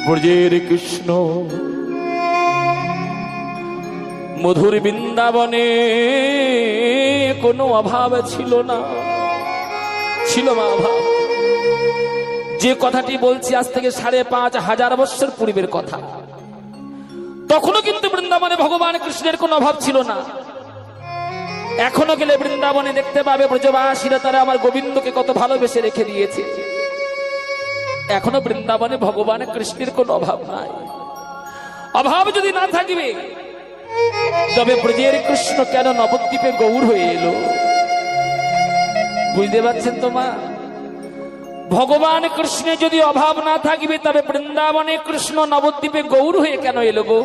ব্রজের কৃষ্ণ মধুর বৃন্দাবনে কোনো অভাব ছিল না, ছিল না অভাব। যে কথাটি বলছি আজ থেকে ৫,৫০০ বছর পূর্বের কথা, তখনও কিন্তু বৃন্দাবনে ভগবান কৃষ্ণের কোনো অভাব ছিল না। এখনো গেলে বৃন্দাবনে দেখতে পাবে ব্রজবাসীরা তারা আমার গোবিন্দকে কত ভালোবেসে রেখে দিয়েছে। এখনো বৃন্দাবনে ভগবান কৃষ্ণের কোনো অভাব নাই। অভাব যদি না থাকবে তবে ব্রজের কৃষ্ণ কেন নবদ্বীপে গৌর হয়ে এলো? বুঝতে পারছেন তো মা? ভগবান কৃষ্ণের যদি অভাব না থাকবে তবে বৃন্দাবনে কৃষ্ণ নবদ্বীপে গৌর হয়ে কেন এলো গো?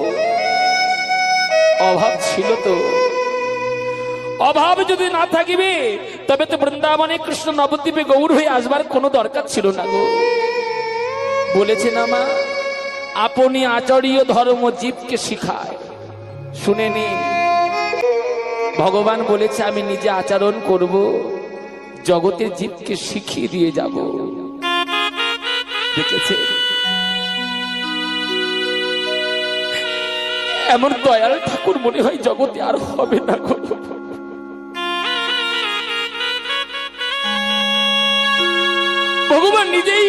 অভাব ছিল তো। অভাব যদি না থাকিবে তবে তো বৃন্দাবনে কৃষ্ণ নবদ্বীপে গৌর হয়ে আসবার কোনো দরকার ছিল না গো। বলেছে না মা, আপনি আচার্য ধর্ম জীবকে শিখায়। শুনে নি, ভগবান বলেছে আমি নিজে আচরণ করব, জগতের জীবকে শিখিয়ে দিয়ে যাব। দেখেছে এমন দয়াল ঠাকুর মনে হয় জগতে আর হবে না গো। ভগবান নিজেই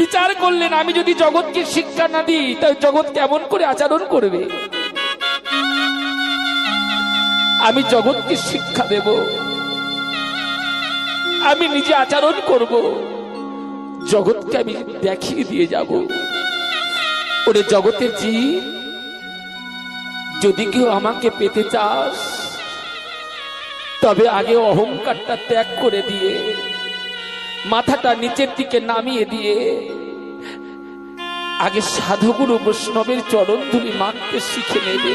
বিচার করলেন আমি যদি জগৎকে শিক্ষা না দিই তাহলে জগৎ কেমন করে আচরণ করবে? আমি জগৎকে শিক্ষা দেব, আমি নিজে আচরণ করব, জগৎকে আমি দেখিয়ে দিয়ে যাব। ওরে জগতের জীব, যদি কেউ আমাকে পেতে চাস তবে আগে অহংকারটা ত্যাগ করে দিয়ে মাথাটা নিচের দিকে নামিয়ে দিয়ে আগে সাধুগুরু বৈষ্ণবের চরণ ধুলি মাখতে শিখে নেবে।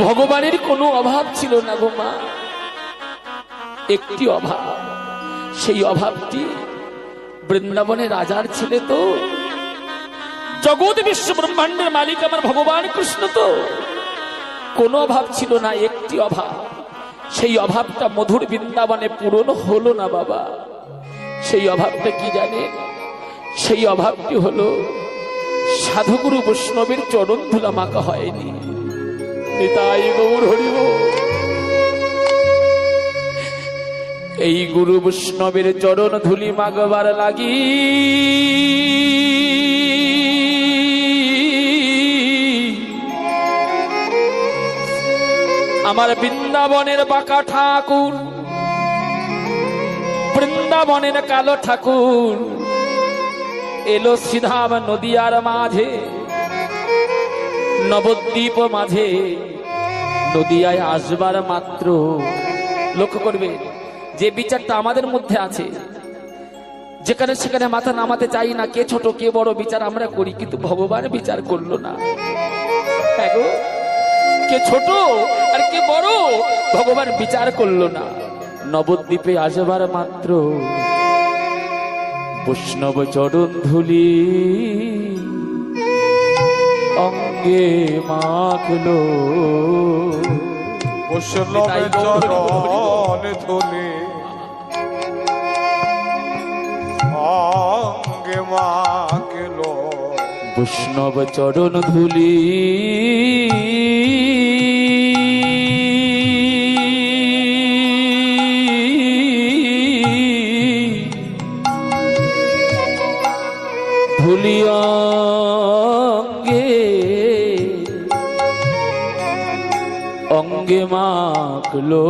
ভগবানের কোনো অভাব ছিল না গো মা, একটি অভাব। সেই অভাবটি বৃন্দাবনের রাজার ছেলে তো, জগৎ বিশ্ব ব্রহ্মাণ্ডের মালিক আমার ভগবান কৃষ্ণ তো। কোনো অভাব ছিল না, একটি অভাব। সেই অভাবটা মধুর বৃন্দাবনে পূরণ হলো না বাবা। সেই অভাবটা কি জানে? সেই অভাবটি হলো সাধুগুরু বৈষ্ণবের চরণ ধুলা মাখা হয়নি। তাই গৌর হরিব এই গুরু বৈষ্ণবের চরণ ধুলি মাগবার লাগি আমার বৃন্দাবনের বাঁকা ঠাকুর, বৃন্দাবনের কালো ঠাকুর এলো সিধাম নদিয়ার মাঝে, নবদ্বীপ মাঝে। নদিয়ায় আসবার মাত্র লক্ষ্য করবে যে বিচারটা আমাদের মধ্যে আছে, যেখানে সেখানে মাথা নামাতে চাই না, কে ছোট কে বড় বিচার আমরা করি, কিন্তু ভগবান বিচার করলো না। কে ছোট আর কে বড় ভগবান বিচার করলো না। নবদ্বীপে আসবার মাত্র বৈষ্ণব চরণ ধুলি অঙ্গে মাখলো, বৈষ্ণব চরণ ধুলি অঙ্গে মাখলো, বৈষ্ণব চরণ ধুলি ধুলি অঙ্গে অঙ্গে মাখলো।